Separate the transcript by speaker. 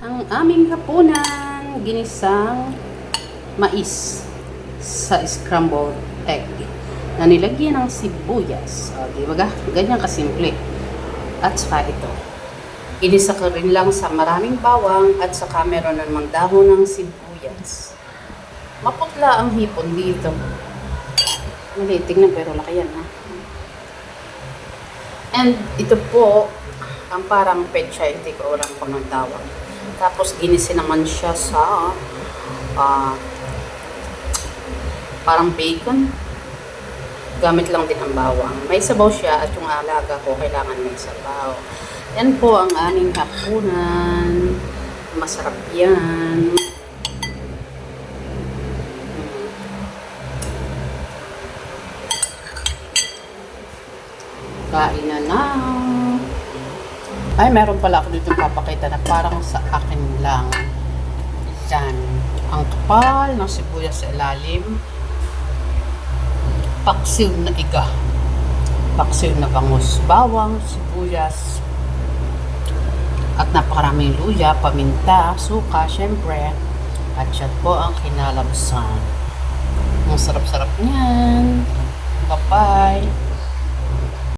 Speaker 1: Ang aming hapunan, ginisang mais sa scrambled egg na nilagyan ng sibuyas. O, di ba? Ganyan kasimple. At saka ito. Inisa ko rin lang sa maraming bawang at saka meron namang dahon ng sibuyas. Maputla ang hipon dito. Maliit, tignan pero laki yan, ha? And ito po, ang parang pecha, hindi ko alam kung ang tawag. Tapos ginisi naman siya sa parang bacon. Gamit lang din ang bawang. May sabaw siya at yung alaga ko kailangan may sabaw. Yan po ang aming hapunan. Masarap yan. Kain na na. Ay, meron pala ako dito papakita na parang sa akin lang. Yan. Ang kapal ng sibuyas sa ilalim. Paksiw na iga. Paksiw na bangus. Bawang, sibuyas. At napakaraming luya, paminta, suka, syempre. At yan po ang kinalabsan. Ang sarap-sarap niyan. Bye-bye.